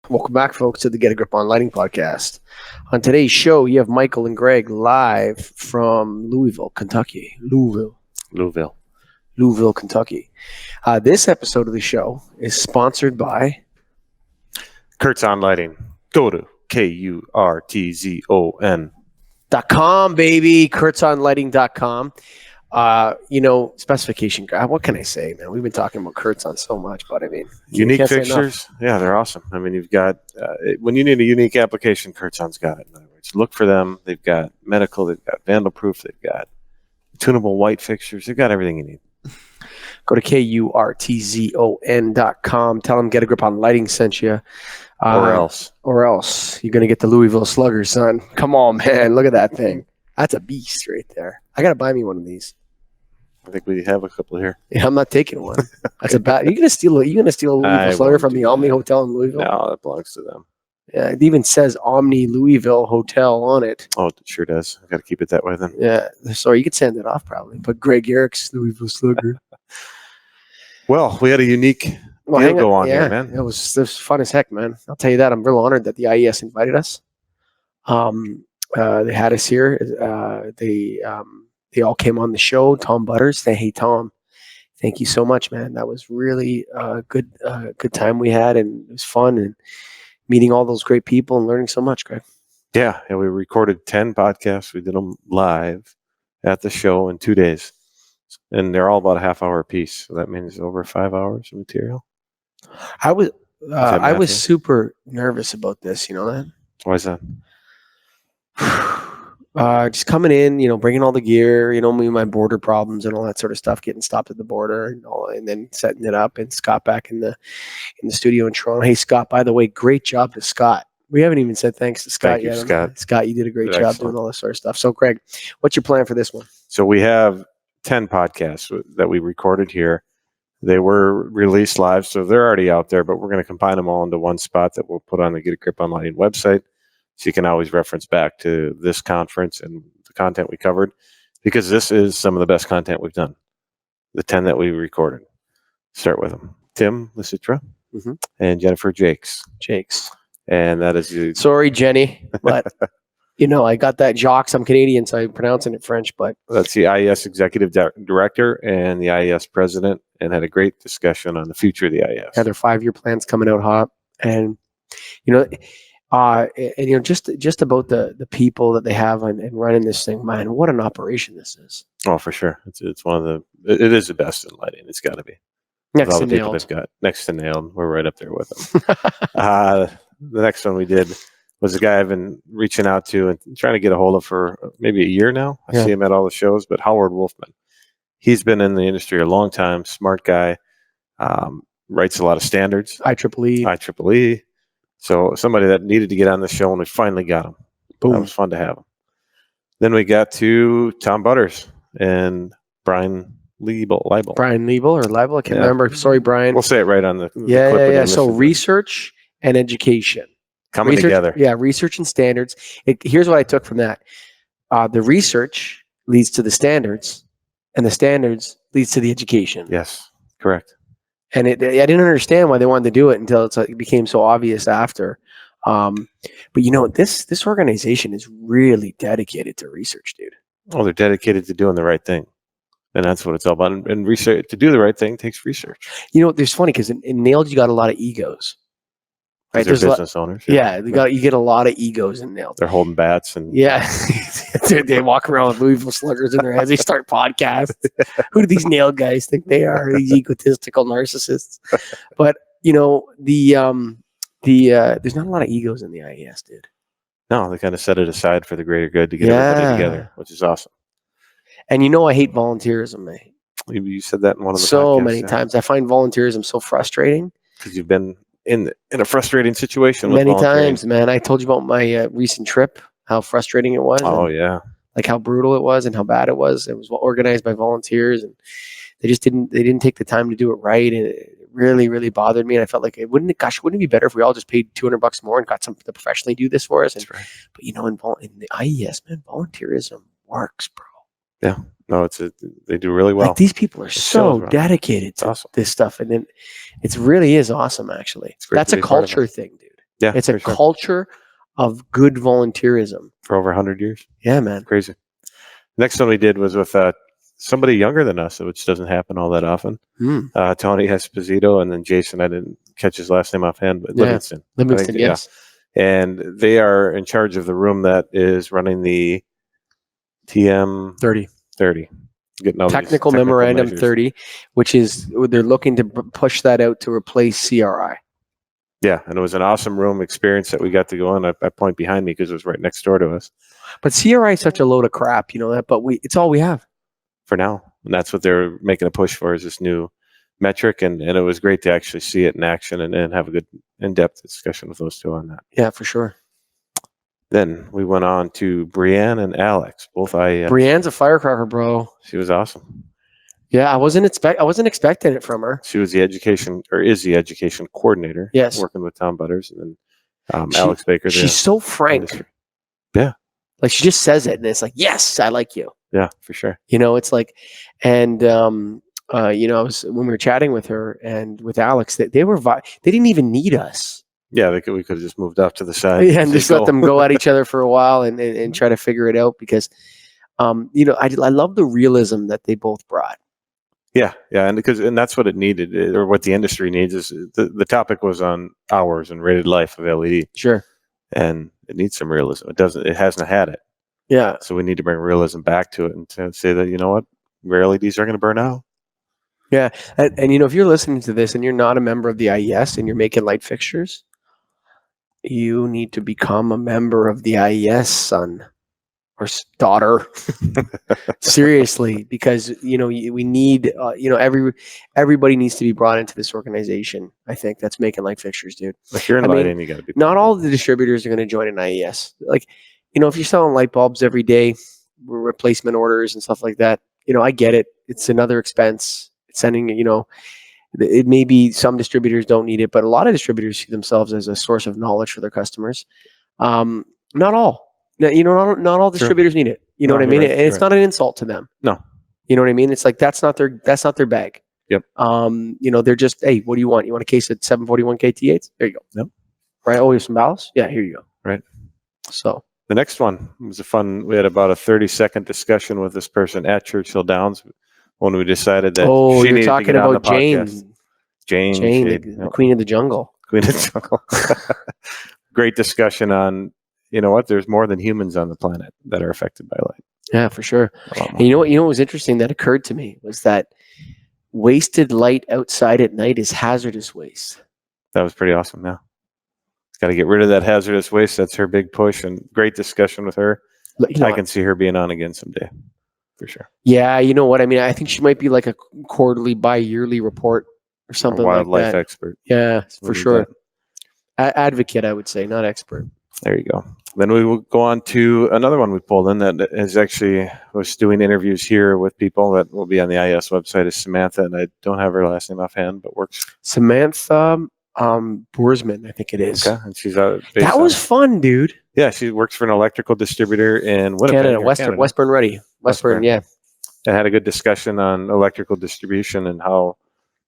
Welcome back, folks, to the Get a Grip on Lighting podcast. On today's show, you have Michael and Greg live from Louisville, Kentucky. Louisville, Kentucky. This episode of the show is sponsored by Kurtz on Lighting. Go to KURTZON. .com, baby. KurtzOnLighting.com. Specification. What can I say, man? We've been talking about Kurtz on so much, but I mean, unique fixtures. Yeah, they're awesome. I mean, you've got when you need a unique application, Kurtzon's got it. In other words, look for them. They've got medical. They've got vandal-proof. They've got tunable white fixtures. They've got everything you need. Go to KURTZON.com. Tell them Get a Grip on Lighting sent you. Or else you're gonna get the Louisville Slugger, son. Come on, man. Look at that thing. That's a beast right there. I gotta buy me one of these. I think we have a couple here. Yeah, I'm not taking one. That's a bad. You're gonna steal a Louisville Slugger from the Omni Hotel in Louisville? No, that belongs to them. Yeah, it even says Omni Louisville Hotel on it. Oh, it sure does. I got to keep it that way then. Yeah, sorry, you could send it off probably. But Greg Erick's Louisville Slugger. Well, we had a unique deal go on here, man. It was fun as heck, man. I'll tell you that. I'm real honored that the IES invited us. They had us here. They all came on the show. Tom Butters. Hey, Tom. Thank you so much, man. That was really a good time we had, and it was fun and meeting all those great people and learning so much, Greg. Yeah, and we recorded 10 podcasts. We did them live at the show in 2 days, and they're all about a half hour a piece. So that means over 5 hours of material. I was super nervous about this. You know that? Why is that? Just coming in, bringing all the gear, my border problems and all that sort of stuff, getting stopped at the border and then setting it up. And Scott back in the studio in Toronto. Hey, Scott, by the way, great job to Scott. We haven't even said thanks to Scott yet. Scott. Scott, you did a great job doing all this sort of stuff. So, Greg, what's your plan for this one? So we have 10 podcasts that we recorded here. They were released live, so they're already out there, but we're going to combine them all into one spot that we'll put on the Get a Grip on Lighting website. So you can always reference back to this conference and the content we covered, because this is some of the best content we've done. The 10 that we recorded. Start with them. Tim Licitra and Jennifer Jakes. And that is sorry, Jenny, but I got that Jacques. I'm Canadian, so I'm pronouncing it French, but that's the IES Executive Director and the IES President, and had a great discussion on the future of the IES. Yeah, their 5-year plan's coming out hot, and just about the people that they have and running this thing, man, what an operation this is. Oh, for sure. It's one of it is the best in lighting. It's got to be. Next to nailed. Next to nailed. We're right up there with them. The next one we did was a guy I've been reaching out to and trying to get a hold of for maybe a year now. I see him at all the shows, but Howard Wolfman. He's been in the industry a long time, smart guy, writes a lot of standards. IEEE. So somebody that needed to get on the show, and we finally got him. Boom. That was fun to have him. Then we got to Tom Butters and Brian Liebel. Brian Liebel or Liebel? I can't remember. Sorry, Brian. We'll say it right on the clip. Yeah. So research and education. Coming together. Yeah, research and standards. Here's what I took from that. The research leads to the standards, and the standards leads to the education. Yes, correct. And I didn't understand why they wanted to do it until it became so obvious after. But this organization is really dedicated to research, dude. Oh, they're dedicated to doing the right thing. And that's what it's all about. And research, to do the right thing takes research. There's funny because in NAILD, you got a lot of egos. Right? They're business owners. Yeah, you get a lot of egos in NAILD. They're holding bats. And they walk around with Louisville Sluggers in their heads. They start podcasts. Who do these NAILD guys think they are? These egotistical narcissists. But, there's not a lot of egos in the IES, dude. No, they kind of set it aside for the greater good to get everybody together, which is awesome. And I hate volunteerism, mate. You said that in one of the podcasts. So many times. I find volunteerism so frustrating. Because you've been in a frustrating situation with many times, man. I told you about my recent trip, how frustrating it was. Oh, yeah. Like how brutal it was and how bad it was. It was organized by volunteers, and they didn't take the time to do it right. And it really, really bothered me. And I felt like wouldn't it be better if we all just paid $200 more and got something to professionally do this for us? That's right. But in the IES, man, volunteerism works, bro. Yeah. No, they do really well. Like these people are so dedicated to this stuff, and then it really is awesome. Actually, that's a culture thing, dude. Yeah, It's a for sure. culture of good volunteerism. For over 100 years. Yeah, man. Crazy. Next one we did was with somebody younger than us, which doesn't happen all that often. Tony Esposito, and then Jason, I didn't catch his last name offhand, but Livingston. Livingston, yes. Yeah. And they are in charge of the room that is running the TM 30. Getting all Technical these Memorandum measures. 30, which is, they're looking to push that out to replace CRI. Yeah, and it was an awesome room experience that we got to go in. I point behind me because it was right next door to us. But CRI is such a load of crap, you know that, but it's all we have. For now. And that's what they're making a push for, is this new metric. And it was great to actually see it in action and have a good in-depth discussion with those two on that. Yeah, for sure. Then we went on to Brianne and Alex, both IES. Brianne's a firecracker, bro. She was awesome. Yeah, I wasn't expecting it from her. She was the education coordinator. Yes. Working with Tom Butters, and then Alex Baker. She's so frank. Yeah. Like, she just says it, and it's like, yes, I like you. Yeah, for sure. You know, it's like, and when we were chatting with her and with Alex, they didn't even need us. Yeah, we could have just moved off to the side. Yeah, and just let them go at each other for a while and try to figure it out, because, I love the realism that they both brought. Yeah, and that's what it needed, or what the industry needs. Is the topic was on hours and rated life of LED. Sure. And it needs some realism. It hasn't had it. Yeah. So we need to bring realism back to it and to say that, you know what, rare LEDs are going to burn out. Yeah, and if you're listening to this and you're not a member of the IES and you're making light fixtures, you need to become a member of the IES, son or daughter. Seriously, because we need everybody needs to be brought into this organization. I think that's making light fixtures, dude. If you're in lighting, you got to be. Not all of the distributors are going to join an IES. Like, if you're selling light bulbs every day, replacement orders and stuff like that, I get it. It's another expense. It's sending, it may be some distributors don't need it, but a lot of distributors see themselves as a source of knowledge for their customers. Not all. Not all distributors need it. You know what I mean? Right, and it's not an insult to them. No. You know what I mean? It's like, that's not their bag. Yep. They're just, hey, what do you want? You want a case of 741K T8s? There you go. Yep. Right. Oh, you have some ballast? Yeah, here you go. Right. So the next one was we had about a 30-second discussion with this person at Churchill Downs when we decided that she needed to get on the podcast. Jane, the Queen of the Jungle. Queen of the Jungle. Great discussion on, there's more than humans on the planet that are affected by light. Yeah, for sure. And what was interesting that occurred to me was that wasted light outside at night is hazardous waste. That was pretty awesome. Yeah. Got to get rid of that hazardous waste. That's her big push, and great discussion with her. I can see her being on again someday, for sure. Yeah, you know what I mean? I think she might be like a quarterly, bi-yearly report or something like that. Wildlife expert. Yeah, for sure. Advocate, I would say, not expert. There you go. Then we will go on to another one we pulled in that is actually was doing interviews here with people that will be on the IES website, is Samantha, and I don't have her last name offhand, but works. Samantha Boersman, I think it is. Okay, and she's out. That was fun, dude. Yeah, she works for an electrical distributor in Winnipeg, Canada, Westburn Ready. Westburn, yeah. And had a good discussion on electrical distribution and how,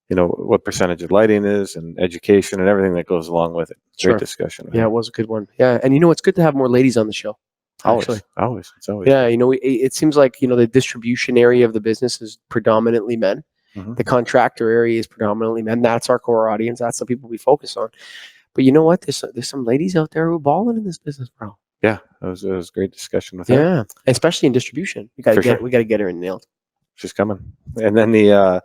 what percentage of lighting is, and education and everything that goes along with it. Great discussion. Yeah, it was a good one. Yeah, and it's good to have more ladies on the show. Always. It's always. Yeah, it seems like, the distribution area of the business is predominantly men. Mm-hmm. The contractor area is predominantly men. That's our core audience. That's the people we focus on. But you know what? There's some ladies out there who are balling in this business, bro. Yeah, it was a great discussion with her. Yeah, especially in distribution. We got to get her nailed. She's coming. And then the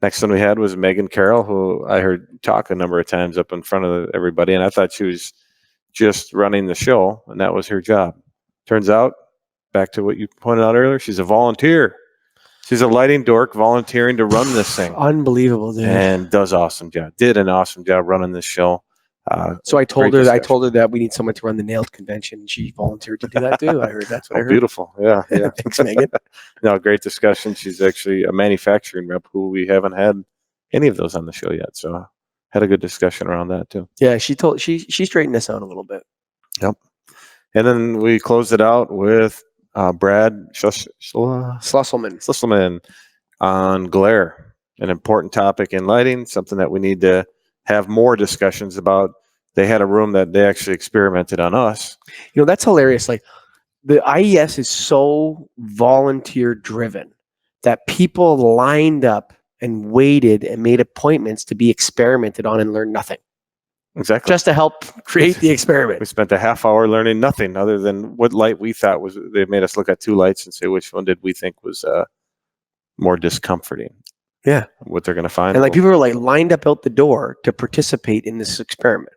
next one we had was Megan Carroll, who I heard talk a number of times up in front of everybody, and I thought she was just running the show, and that was her job. Turns out, back to what you pointed out earlier, she's a volunteer. She's a lighting dork volunteering to run this thing. Unbelievable, dude. And does awesome job. Did an awesome job running this show. So I told her that we need someone to run the Nailed convention, and she volunteered to do that too. I heard that's what I heard. Beautiful. Yeah. Thanks, Megan. No, great discussion. She's actually a manufacturing rep who we haven't had any of those on the show yet. So had a good discussion around that too. Yeah, she straightened us out a little bit. Yep. And then we closed it out with Brad Schlusselman on glare, an important topic in lighting, something that we need to have more discussions about they had a room that they actually experimented on us. That's hilarious. Like the IES is so volunteer driven that people lined up and waited and made appointments to be experimented on and learn nothing. Exactly. Just to help create the experiment. We spent a half hour learning nothing other than what light we thought was. They made us look at 2 lights and say which one did we think was more discomforting. Yeah. What they're going to find. And like people were like lined up out the door to participate in this experiment.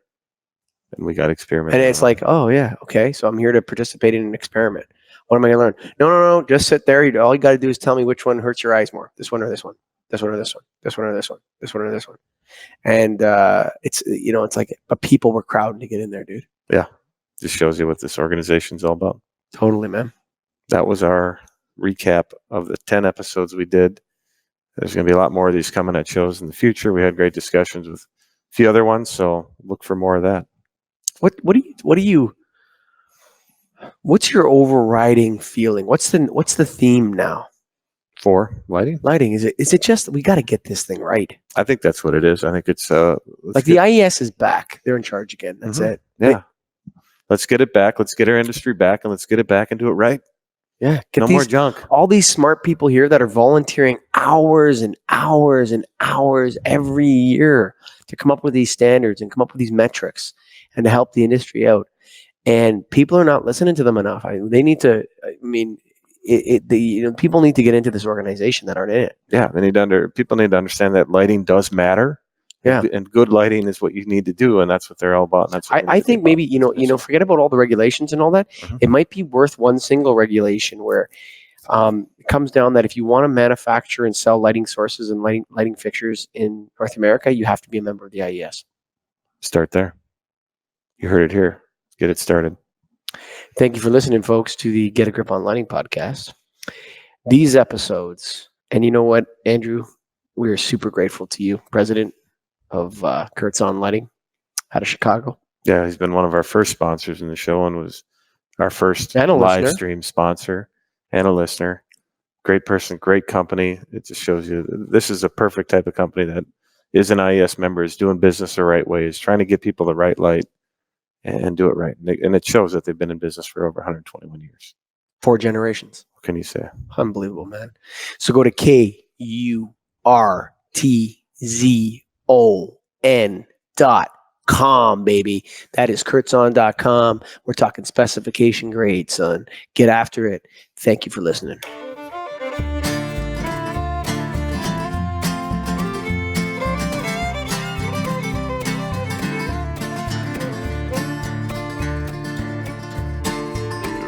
And we got experimented. And it's like, oh yeah, okay. So I'm here to participate in an experiment. What am I going to learn? No. Just sit there. All you got to do is tell me which one hurts your eyes more. This one or this one. This one or this one. This one or this one. This one or this one. And it's like, but people were crowding to get in there, dude. Yeah. Just shows you what this organization's all about. Totally, man. That was our recap of the 10 episodes we did. There's going to be a lot more of these coming at shows in the future. We had great discussions with a few other ones, so look for more of that. What's your overriding feeling? What's the theme now? For lighting? Lighting. Is it just we got to get this thing right? I think that's what it is. I think it's like the IES is back. They're in charge again. That's it. Yeah. Let's get it back. Let's get our industry back, and let's get it back and do it right. Yeah. No more junk. All these smart people here that are volunteering hours and hours and hours every year to come up with these standards and come up with these metrics and to help the industry out. And people are not listening to them enough. They need to. People need to get into this organization that aren't in it. Yeah, people need to understand that lighting does matter. Yeah, and good lighting is what you need to do, and that's what they're all about. And that's what I think maybe forget about all the regulations and all that. Mm-hmm. It might be worth one single regulation where it comes down that if you want to manufacture and sell lighting sources and lighting fixtures in North America, you have to be a member of the IES. Start there. You heard it here. Get it started. Thank you for listening, folks, to the Get a Grip on Lighting podcast. These episodes, and you know what, Andrew? We are super grateful to you, president of Kurtz on Lighting out of Chicago. Yeah, he's been one of our first sponsors in the show and was our first live stream sponsor and a listener. Great person, great company. It just shows you this is a perfect type of company that is an IES member, is doing business the right way, is trying to get people the right light and do it right. And it shows that they've been in business for over 121 years. 4 generations. What can you say? Unbelievable, man. So go to KURTZON.com, baby. That is kurtzon.com. We're talking specification grade, son. Get after it. Thank you for listening.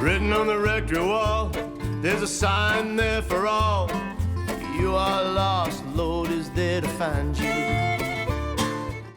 Written on the rectory wall, there's a sign there for all. You are lost, Lord is there to find you.